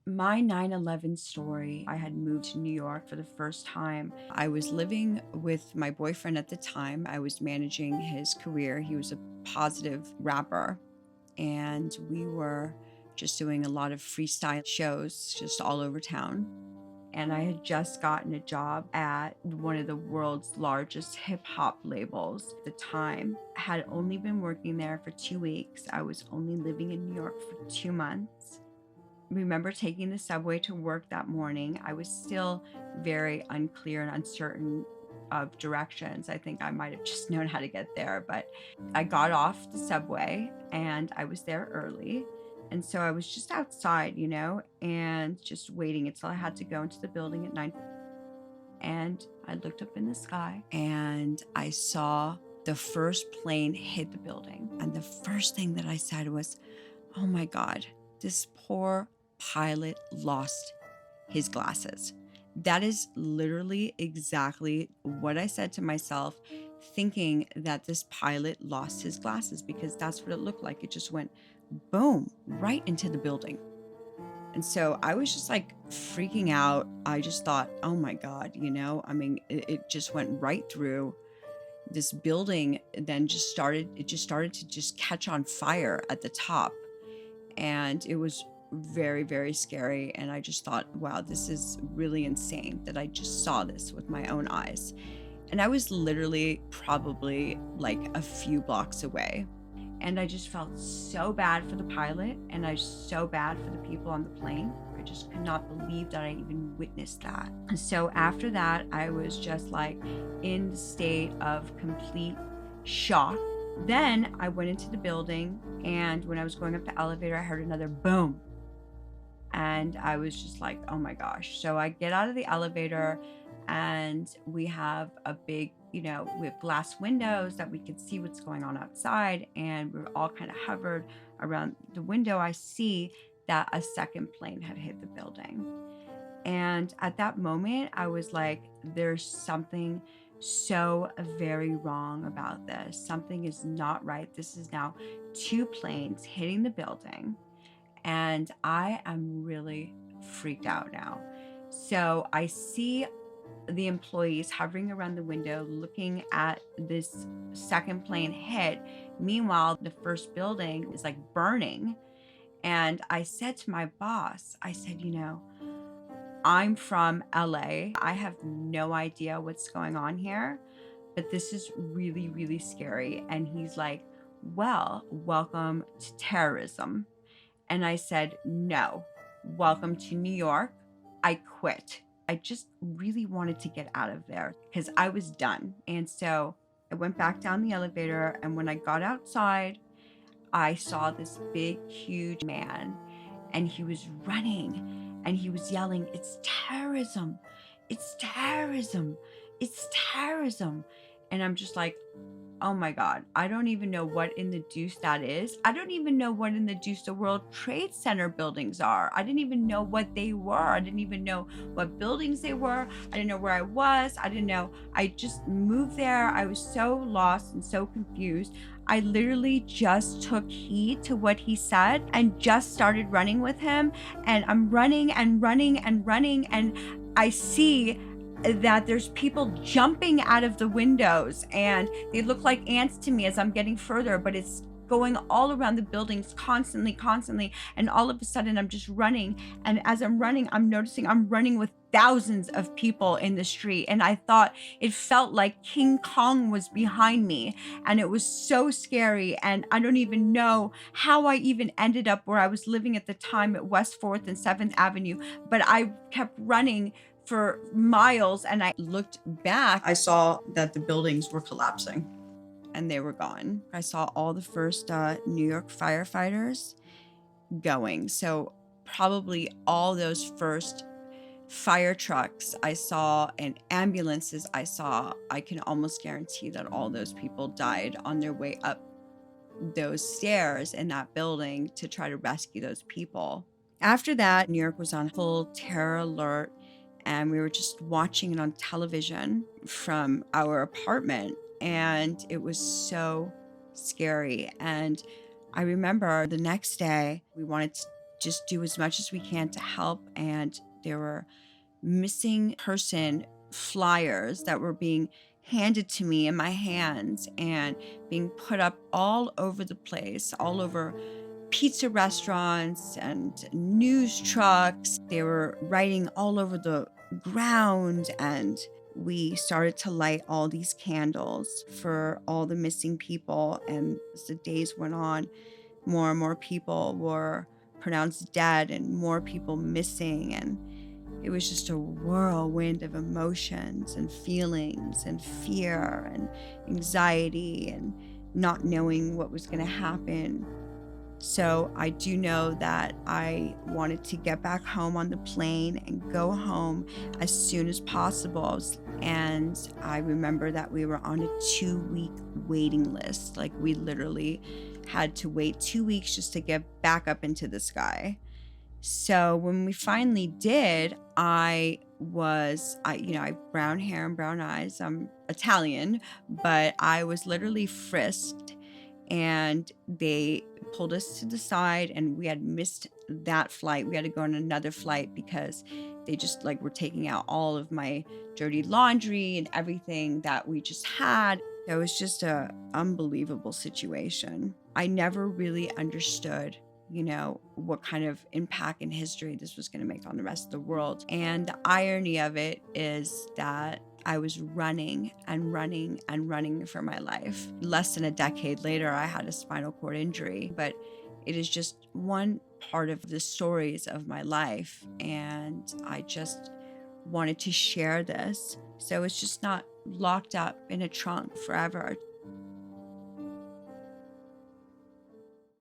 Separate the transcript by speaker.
Speaker 1: My 9/11 story, I had moved to New York for the first time. I was living with my boyfriend at the time. I was managing his career. He was a positive rapper, and we were just doing a lot of freestyle shows just all over town. And I had just gotten a job at one of the world's largest hip hop labels at the time. I had only been working there for 2 weeks. I was only living in New York for 2 months. Remember taking the subway to work that morning. I was still very unclear and uncertain of directions. I think I might have just known how to get there, but I got off the subway and I was there early. And so I was just outside, and just waiting until I had to go into the building at 9. And I looked up in the sky and I saw the first plane hit the building. And the first thing that I said was, oh my God, this poor pilot lost his glasses. That is literally exactly what I said to myself, thinking that this pilot lost his glasses, because that's what it looked like. It just went boom, right into the building. And so I was just like freaking out. I just thought, oh my God, it just went right through this building. Then it just started to just catch on fire at the top. And it was very, very scary. And I just thought, wow, this is really insane that I just saw this with my own eyes. And I was literally probably like a few blocks away. And I just felt so bad for the pilot, and I was so bad for the people on the plane. I just could not believe that I even witnessed that. And so after that, I was just like in the state of complete shock. Then I went into the building, and when I was going up the elevator, I heard another boom. And I was just like, oh my gosh. So I get out of the elevator, and we have a big, we have glass windows that we can see what's going on outside. And we're all kind of hovered around the window. I see that a second plane had hit the building. And at that moment, I was like, there's something so very wrong about this. Something is not right. This is now two planes hitting the building. And I am really freaked out now. So I see the employees hovering around the window looking at this second plane hit. Meanwhile, the first building is like burning. And I said to my boss, I said, I'm from LA. I have no idea what's going on here, but this is really, really scary. And he's like, well, welcome to terrorism. And I said, no, welcome to New York. I quit. I just really wanted to get out of there because I was done. And so I went back down the elevator. And when I got outside, I saw this big, huge man, and he was running and he was yelling, it's terrorism. It's terrorism. It's terrorism. And I'm just like, oh my God, I don't even know what in the deuce that is. I don't even know what in the deuce the World Trade Center buildings are. I didn't even know what they were. I didn't even know what buildings they were. I didn't know where I was. I didn't know. I just moved there. I was so lost and so confused. I literally just took heed to what he said and just started running with him. And I'm running and running and running. And I see that there's people jumping out of the windows, and they look like ants to me as I'm getting further, but it's going all around the buildings constantly. And all of a sudden I'm just running. And as I'm running, I'm noticing I'm running with thousands of people in the street. And I thought it felt like King Kong was behind me. And it was so scary. And I don't even know how I even ended up where I was living at the time at West 4th and 7th Avenue. But I kept running for miles, and I looked back. I saw that the buildings were collapsing and they were gone. I saw all the first New York firefighters going. So probably all those first fire trucks I saw and ambulances I saw, I can almost guarantee that all those people died on their way up those stairs in that building to try to rescue those people. After that, New York was on full terror alert, and we were just watching it on television from our apartment, and it was so scary. And I remember the next day we wanted just do as much as we can to help. And there were missing person flyers that were being handed to me in my hands and being put up all over the place, all over pizza restaurants and news trucks. They were writing all over the ground, and we started to light all these candles for all the missing people. And as the days went on, more and more people were pronounced dead and more people missing. And it was just a whirlwind of emotions and feelings and fear and anxiety and not knowing what was going to happen. So I do know that I wanted to get back home on the plane and go home as soon as possible. And I remember that we were on a 2-week waiting list. Like, we literally had to wait 2 weeks just to get back up into the sky. So when we finally did, I have brown hair and brown eyes. I'm Italian, but I was literally frisked, and they pulled us to the side, and we had missed that flight. We had to go on another flight because they just like were taking out all of my dirty laundry and everything that we just had. It was just a unbelievable situation. I never really understood, what kind of impact in history this was going to make on the rest of the world. And the irony of it is that I was running and running and running for my life. Less than a decade later, I had a spinal cord injury, but it is just one part of the stories of my life. And I just wanted to share this so it's just not locked up in a trunk forever.